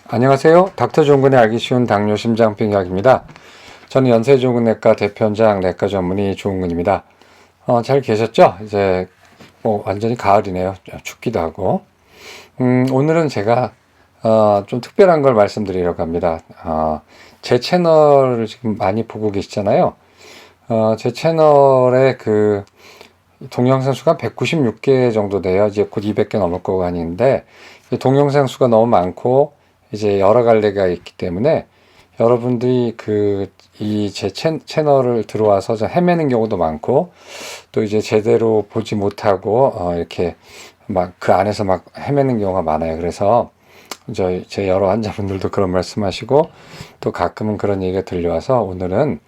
안녕하세요. 닥터 종근의 알기 쉬운 당뇨 심장병 약입니다. 저는 연세종근내과 대표원장 내과 전문의 조은근입니다. 잘 계셨죠? 이제 완전히 가을이네요. 춥기도 하고. 오늘은 제가 좀 특별한 걸 말씀드리려고 합니다. 제 채널을 지금 많이 보고 계시잖아요. 제 채널에 그 동영상 수가 196개 정도 돼요. 이제 곧 200개 넘을 거가 아닌데, 동영상 수가 너무 많고 이제 여러 갈래가 있기 때문에 여러분들이 이 제 채널을 들어와서 좀 헤매는 경우도 많고, 또 이제 제대로 보지 못하고 이렇게 막 그 안에서 막 헤매는 경우가 많아요. 그래서 제 여러 환자분들도 그런 말씀하시고, 또 가끔은 그런 얘기가 들려와서 오늘은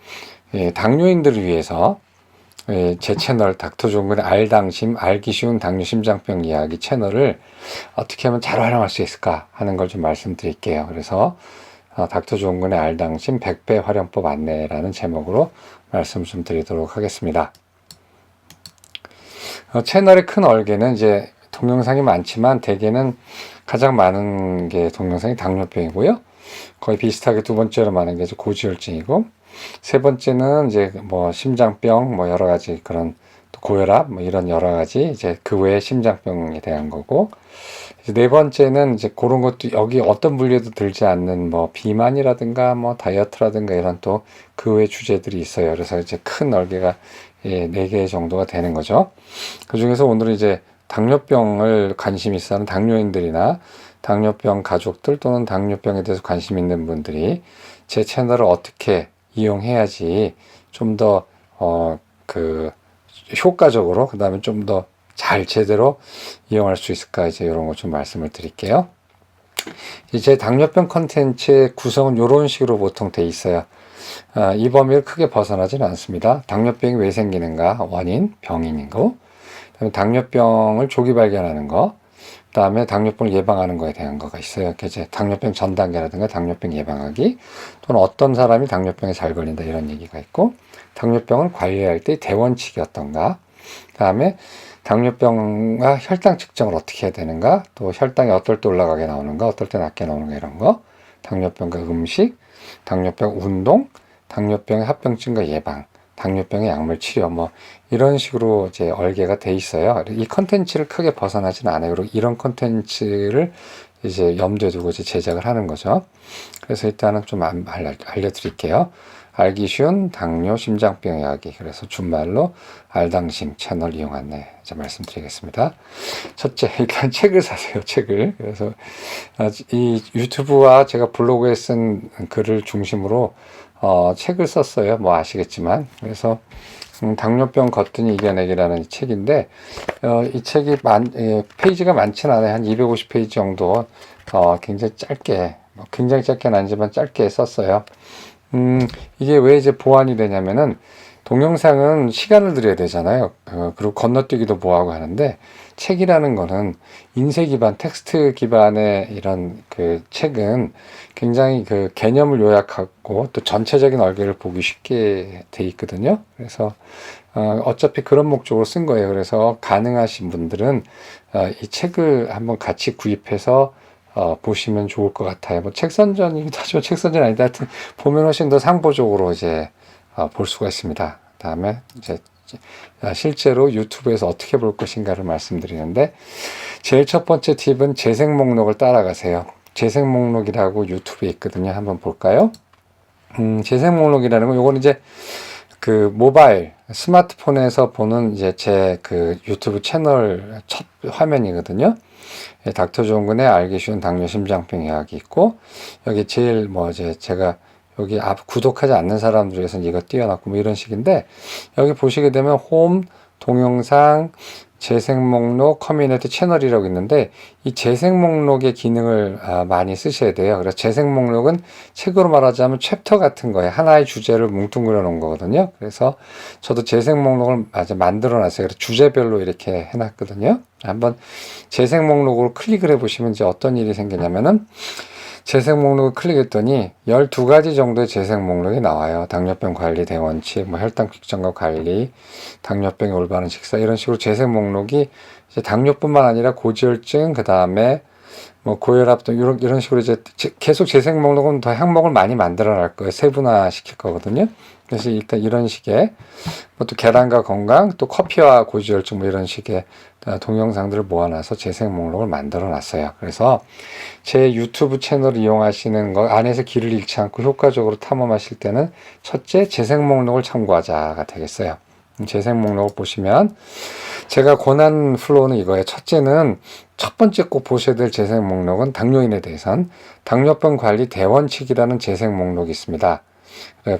당뇨인들을 위해서 제 채널 닥터 종근의 알당심, 알기 쉬운 당뇨 심장병 이야기 채널을 어떻게 하면 잘 활용할 수 있을까 하는 걸 좀 말씀드릴게요. 그래서 닥터 종근의 알당심 100배 활용법 안내라는 제목으로 말씀 좀 드리도록 하겠습니다. 채널의 큰 얼개는 이제 동영상이 많지만 대개는 가장 많은 게 동영상이 당뇨병이고요. 거의 비슷하게 두 번째로 많은 게 고지혈증이고, 세 번째는 이제 뭐 심장병, 뭐 여러 가지 그런 고혈압, 뭐 이런 여러 가지 이제 그 외에 심장병에 대한 거고, 이제 네 번째는 이제 그런 것도 여기 어떤 분류에도 들지 않는 뭐 비만이라든가 뭐 다이어트라든가 이런 또 그 외 주제들이 있어요. 그래서 이제 큰 얼개가 네 개 정도가 되는 거죠. 그 중에서 오늘은 이제 당뇨병을 관심 있어 하는 당뇨인들이나 당뇨병 가족들 또는 당뇨병에 대해서 관심 있는 분들이 제 채널을 어떻게 이용해야지 좀 더 효과적으로, 그 다음에 좀 더 잘 제대로 이용할 수 있을까, 이제 이런 거 좀 말씀을 드릴게요. 이제 당뇨병 컨텐츠의 구성은 이런 식으로 보통 돼 있어요. 이 범위를 크게 벗어나지는 않습니다. 당뇨병이 왜 생기는가, 원인, 병인이고, 그다음에 당뇨병을 조기 발견하는 거, 그다음에 당뇨병을 예방하는 거에 대한 거가 있어요. 이제 당뇨병 전 단계라든가 당뇨병 예방하기, 또는 어떤 사람이 당뇨병에 잘 걸린다 이런 얘기가 있고, 당뇨병을 관리할 때 대원칙이 어떤가, 그다음에 당뇨병과 혈당 측정을 어떻게 해야 되는가, 또 혈당이 어떨 때 올라가게 나오는가, 어떨 때 낮게 나오는가, 이런 거, 당뇨병과 음식, 당뇨병 운동, 당뇨병의 합병증과 예방, 당뇨병의 약물 치료, 뭐 이런 식으로 이제 얼개가 돼 있어요. 이 컨텐츠를 크게 벗어나지는 않아요. 그리고 이런 컨텐츠를 이제 염두에 두고 이제 제작을 하는 거죠. 그래서 일단은 좀 알려드릴게요. 알기 쉬운 당뇨 심장병 이야기. 그래서 준말로 알당심 채널 이용 안내 이제 말씀드리겠습니다. 첫째, 일단 책을 사세요. 책을. 그래서 이 유튜브와 제가 블로그에 쓴 글을 중심으로 책을 썼어요. 뭐 아시겠지만. 그래서 당뇨병 거뜬히 이겨내기라는 이 책인데, 이 책이 페이지가 많지는 않아요. 한 250페이지 정도, 굉장히 짧게, 굉장히 짧게는 아니지만 짧게 썼어요. 이게 왜 이제 보완이 되냐면은, 동영상은 시간을 들여야 되잖아요. 그리고 건너뛰기도 뭐하고 하는데, 책이라는 거는 인쇄 기반, 텍스트 기반의 이런 그 책은 굉장히 그 개념을 요약하고 또 전체적인 얼개를 보기 쉽게 돼 있거든요. 그래서 어차피 그런 목적으로 쓴 거예요. 그래서 가능하신 분들은 이 책을 한번 같이 구입해서 보시면 좋을 것 같아요. 뭐 책 선전이기도 하지만 책 선전 아니다. 하여튼 보면 훨씬 더 상보적으로 이제 볼 수가 있습니다. 그다음에 이제 실제로 유튜브에서 어떻게 볼 것인가를 말씀드리는데, 제일 첫 번째 팁은 재생 목록을 따라가세요. 재생 목록이라고 유튜브에 있거든요. 한번 볼까요? 재생 목록이라는 건 요거는 이제 그 모바일 스마트폰에서 보는 이제 제 그 유튜브 채널 첫 화면이거든요. 닥터 종근의 알기 쉬운 당뇨 심장병 이야기 있고, 여기 제일 뭐 이제 제가 여기 구독하지 않는 사람들 위해서는 이거 띄워놨고 뭐 이런 식인데, 여기 보시게 되면 홈, 동영상, 재생 목록, 커뮤니티 채널이라고 있는데, 이 재생 목록의 기능을 많이 쓰셔야 돼요. 그래서 재생 목록은 책으로 말하자면 챕터 같은 거예요. 하나의 주제를 뭉뚱그려 놓은 거거든요. 그래서 저도 재생 목록을 아주 만들어 놨어요. 그래서 주제별로 이렇게 해놨거든요. 한번 재생 목록으로 클릭을 해보시면 이제 어떤 일이 생기냐면은, 재생 목록을 클릭했더니 12가지 정도의 재생 목록이 나와요. 당뇨병 관리 대원칙, 뭐 혈당 측정과 관리, 당뇨병의 올바른 식사, 이런 식으로 재생 목록이 이제 당뇨뿐만 아니라 고지혈증, 그 다음에 뭐 고혈압 등 이런 식으로 이제 계속 재생 목록은 더 항목을 많이 만들어 날 거예요. 세분화 시킬 거거든요. 그래서 일단 이런 식의 뭐 또 계란과 건강, 또 커피와 고지혈증 뭐 이런 식의 동영상들을 모아놔서 재생 목록을 만들어 놨어요. 그래서 제 유튜브 채널을 이용하시는 거 안에서 길을 잃지 않고 효과적으로 탐험하실 때는 첫째 재생 목록을 참고하자가 되겠어요. 재생 목록을 보시면 제가 권한 플로우는 이거예요. 첫째는 첫 번째 꼭 보셔야 될 재생 목록은 당뇨인에 대해선 당뇨병 관리 대원칙이라는 재생 목록이 있습니다.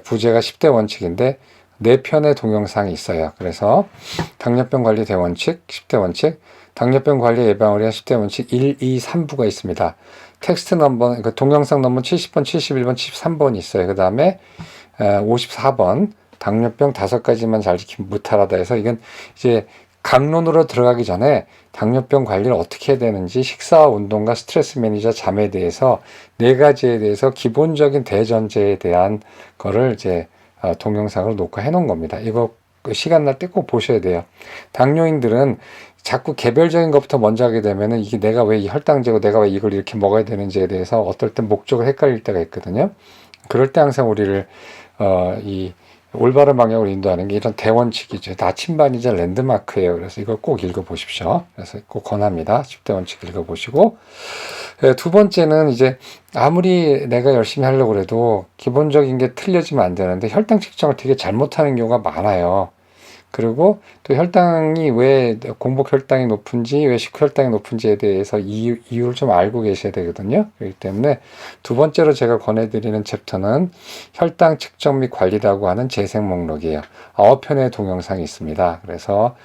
부제가 10대 원칙인데 4편의 동영상이 있어요. 그래서 당뇨병 관리 대원칙, 10대 원칙, 당뇨병 관리 예방을 위한 10대 원칙 1, 2, 3부가 있습니다. 텍스트 넘버, 그 동영상 넘버 70번, 71번, 73번이 있어요. 그 다음에 54번 당뇨병 5가지만 잘 지키면 무탈하다 해서 이건 이제 강론으로 들어가기 전에 당뇨병 관리를 어떻게 해야 되는지 식사와 운동과 스트레스 매니저 잠에 대해서 4가지에 대해서 기본적인 대전제에 대한 거를 이제 동영상으로 녹화해 놓은 겁니다. 이거 시간 날 때 꼭 보셔야 돼요. 당뇨인들은 자꾸 개별적인 것부터 먼저 하게 되면은 이게 내가 왜 이 혈당제고 내가 왜 이걸 이렇게 먹어야 되는지에 대해서 어떨 땐 목적을 헷갈릴 때가 있거든요. 그럴 때 항상 우리를 이 올바른 방향으로 인도하는 게 이런 대원칙이죠. 나침반이자 랜드마크예요. 그래서 이걸 꼭 읽어보십시오. 그래서 꼭 권합니다. 10대 원칙 읽어보시고. 두 번째는 이제 아무리 내가 열심히 하려고 해도 기본적인 게 틀려지면 안 되는데 혈당 측정을 되게 잘못하는 경우가 많아요. 그리고 또 혈당이 왜 공복 혈당이 높은지 왜 식후 혈당이 높은지에 대해서 이유를 좀 알고 계셔야 되거든요. 그렇기 때문에 두 번째로 제가 권해드리는 챕터는 혈당 측정 및 관리라고 하는 재생 목록이에요. 9편의 동영상이 있습니다. 그래서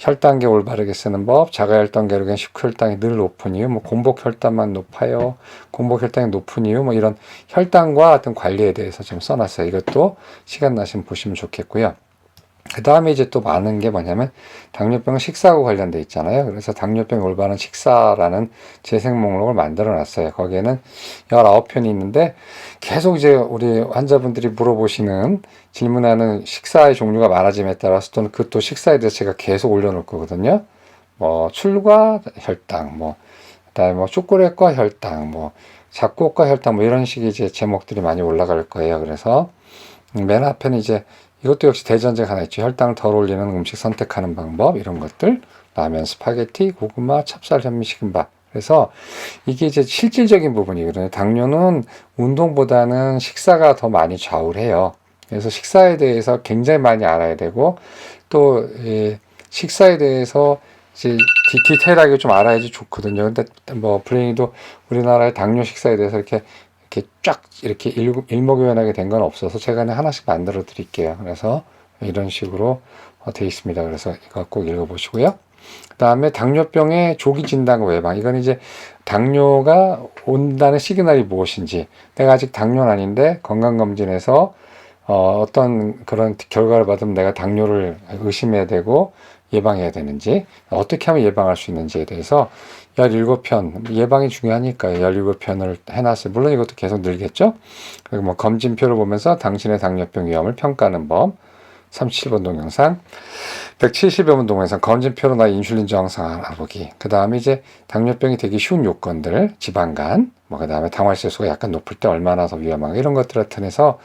혈당계 올바르게 쓰는 법, 자가혈당 계로겐 식후 혈당이 늘 높은 이유, 뭐 공복 혈당만 높아요, 공복 혈당이 높은 이유, 뭐 이런 혈당과 어떤 관리에 대해서 좀 써놨어요. 이것도 시간 나시면 보시면 좋겠고요. 그 다음에 이제 또 많은 게 뭐냐면 당뇨병 식사하고 관련돼 있잖아요. 그래서 당뇨병 올바른 식사라는 재생 목록을 만들어 놨어요. 거기에는 19편이 있는데 계속 이제 우리 환자분들이 물어보시는 질문하는 식사의 종류가 많아짐에 따라서 또는 그 또 식사에 대해서 제가 계속 올려놓을 거거든요. 뭐 출과 혈당, 뭐 그다음에 뭐 초콜릿과 혈당, 뭐 잡곡과 혈당, 뭐 이런 식의 이제 제목들이 많이 올라갈 거예요. 그래서 맨 앞에는 이제 이것도 역시 대전제가 하나 있죠. 혈당을 덜 올리는 음식 선택하는 방법 이런 것들, 라면, 스파게티, 고구마, 찹쌀, 현미, 식은밥. 그래서 이게 이제 실질적인 부분이거든요. 당뇨는 운동보다는 식사가 더 많이 좌우를 해요. 그래서 식사에 대해서 굉장히 많이 알아야 되고 또 식사에 대해서 이제 디테일하게 좀 알아야지 좋거든요. 근데 뭐 블레인이도 우리나라의 당뇨 식사에 대해서 이렇게 쫙 이렇게 일목요연하게 된 건 없어서 제가 하나씩 만들어 드릴게요. 그래서 이런 식으로 돼 있습니다. 그래서 이거 꼭 읽어보시고요. 그 다음에 당뇨병의 조기 진단과 예방. 이건 이제 당뇨가 온다는 시그널이 무엇인지, 내가 아직 당뇨는 아닌데 건강검진에서 어떤 그런 결과를 받으면 내가 당뇨를 의심해야 되고 예방해야 되는지, 어떻게 하면 예방할 수 있는지에 대해서 17편, 예방이 중요하니까요. 17편을 해놨어요. 물론 이것도 계속 늘겠죠? 그리고 뭐 검진표를 보면서 당신의 당뇨병 위험을 평가하는 법, 37번 동영상, 170여 번 동영상, 검진표로 나 인슐린 저항상 알아보기. 그 다음에 이제 당뇨병이 되기 쉬운 요건들, 지방간, 뭐 그 다음에 당화혈소가 약간 높을 때 얼마나 더 위험한가, 이런 것들을 통해서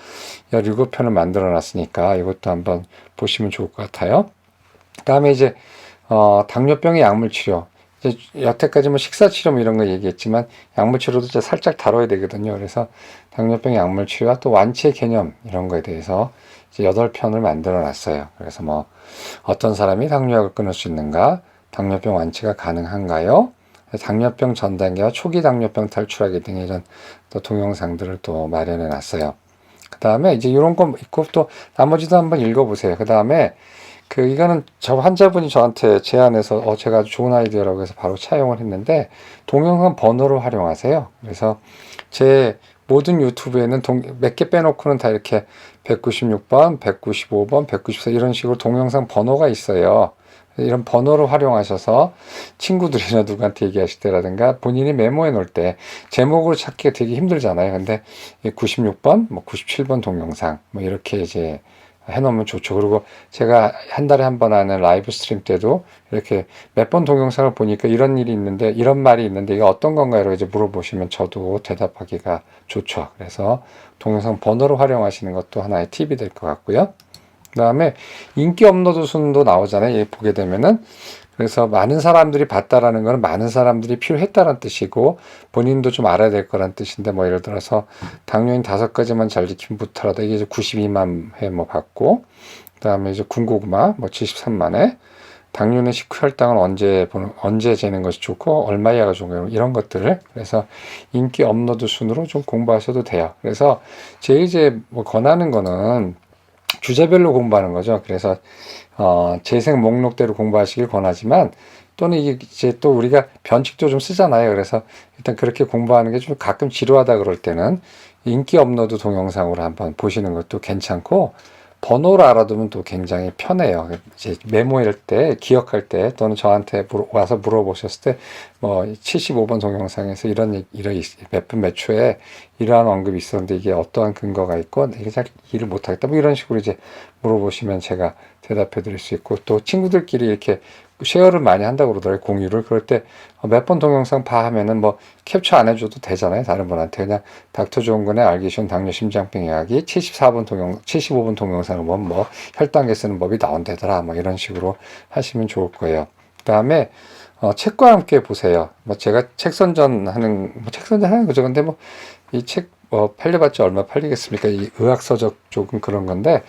17편을 만들어 놨으니까 이것도 한번 보시면 좋을 것 같아요. 그 다음에 이제 당뇨병의 약물 치료. 이제 여태까지 뭐 식사 치료 뭐 이런 거 얘기했지만 약물 치료도 이제 살짝 다뤄야 되거든요. 그래서 당뇨병 약물 치료와 또 완치의 개념 이런 거에 대해서 이제 8편을 만들어 놨어요. 그래서 뭐 어떤 사람이 당뇨약을 끊을 수 있는가? 당뇨병 완치가 가능한가요? 당뇨병 전 단계와 초기 당뇨병 탈출하기 등 이런 또 동영상들을 또 마련해 놨어요. 그 다음에 이제 이런 거 있고 또 나머지도 한번 읽어보세요. 그 다음에 이거는 저 환자분이 저한테 제안해서 제가 아주 좋은 아이디어라고 해서 바로 차용을 했는데, 동영상 번호를 활용하세요. 그래서 제 모든 유튜브에는 몇 개 빼놓고는 다 이렇게 196번, 195번, 194 이런 식으로 동영상 번호가 있어요. 이런 번호를 활용하셔서 친구들이나 누구한테 얘기하실 때라든가 본인이 메모해 놓을 때 제목을 찾기가 되게 힘들잖아요. 근데 96번, 뭐 97번 동영상 뭐 이렇게 이제 해놓으면 좋죠. 그리고 제가 한 달에 한 번 하는 라이브 스트림 때도 이렇게 몇 번 동영상을 보니까 이런 일이 있는데, 이런 말이 있는데 이게 어떤 건가요? 이제 물어보시면 저도 대답하기가 좋죠. 그래서 동영상 번호를 활용하시는 것도 하나의 팁이 될 것 같고요. 그 다음에 인기 업로드 순도 나오잖아요. 예, 보게 되면은. 그래서 많은 사람들이 봤다라는 거는 많은 사람들이 필요했다는 뜻이고, 본인도 좀 알아야 될 거란 뜻인데, 뭐 예를 들어서 당뇨인 5가지만 잘 지킴부터라도 이게 이제 92만 회 뭐 봤고, 그 다음에 이제 군고구마 뭐 73만 회, 당뇨는 식후 혈당은 언제 재는 것이 좋고 얼마 이하가 좋은 이런 것들을, 그래서 인기 업로드 순으로 좀 공부하셔도 돼요. 그래서 제일 이제 뭐 권하는 거는 주제별로 공부하는 거죠. 그래서 재생 목록대로 공부하시길 권하지만, 또는 이제 또 우리가 변칙도 좀 쓰잖아요. 그래서 일단 그렇게 공부하는 게 좀 가끔 지루하다 그럴 때는 인기 업로드 동영상으로 한번 보시는 것도 괜찮고, 번호를 알아두면 또 굉장히 편해요. 이제 메모할 때, 기억할 때, 또는 저한테 와서 물어보셨을 때, 뭐 75번 동영상에서 이런 몇 분 몇 초에 이러한 언급이 있었는데 이게 어떠한 근거가 있고 이게 잘 이해를 못하겠다, 뭐 이런 식으로 이제 물어보시면 제가 대답해 드릴 수 있고, 또 친구들끼리 이렇게 쉐어를 많이 한다고 그러더라고요. 공유를. 그럴 때 몇 번 동영상 봐 하면은 뭐 캡처 안 해줘도 되잖아요. 다른 분한테 그냥 닥터 조은근의 알기 쉬운 당뇨 심장병 이야기 75번 동영상을 보면 뭐 혈당계 쓰는 법이 나온다더라, 뭐 이런 식으로 하시면 좋을 거예요. 그 다음에 책과 함께 보세요. 뭐 제가 책 선전하는 거죠. 근데 뭐 이 책 팔려봤자 얼마 팔리겠습니까? 이 의학서적 쪽은 그런 건데,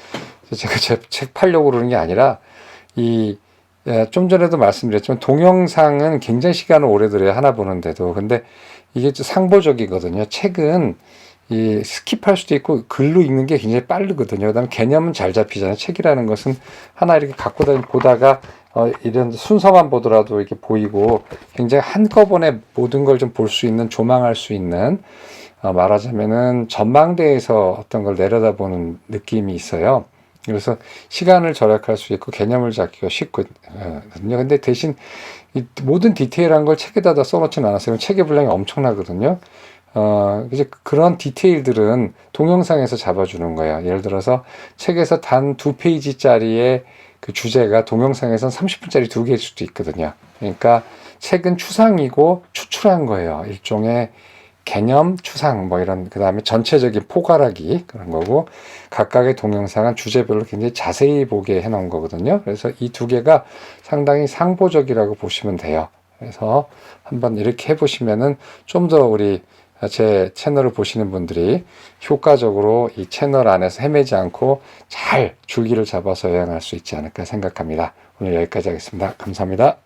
제가 제 책 팔려고 그러는 게 아니라, 좀 전에도 말씀드렸지만 동영상은 굉장히 시간을 오래 들여요. 하나 보는데도. 근데 이게 좀 상보적이거든요. 책은 스킵할 수도 있고 글로 읽는 게 굉장히 빠르거든요. 그다음에 개념은 잘 잡히잖아요. 책이라는 것은 하나 이렇게 갖고 보다가 이런 순서만 보더라도 이렇게 보이고, 굉장히 한꺼번에 모든 걸 좀 볼 수 있는, 조망할 수 있는, 말하자면은 전망대에서 어떤 걸 내려다보는 느낌이 있어요. 그래서 시간을 절약할 수 있고 개념을 잡기가 쉽거든요. 근데 대신 이 모든 디테일한 걸 책에다 다 써놓지는 않았어요. 책의 분량이 엄청나거든요. 이제 그런 디테일들은 동영상에서 잡아주는 거예요. 예를 들어서 책에서 단 2페이지짜리의 그 주제가 동영상에선 30분짜리 2개일 수도 있거든요. 그러니까 책은 추상이고 추출한 거예요. 일종의 개념, 추상, 뭐 이런, 그 다음에 전체적인 포괄하기, 그런 거고, 각각의 동영상은 주제별로 굉장히 자세히 보게 해놓은 거거든요. 그래서 이 2개가 상당히 상보적이라고 보시면 돼요. 그래서 한번 이렇게 해보시면은 좀 더 제 채널을 보시는 분들이 효과적으로 이 채널 안에서 헤매지 않고 잘 줄기를 잡아서 여행할 수 있지 않을까 생각합니다. 오늘 여기까지 하겠습니다. 감사합니다.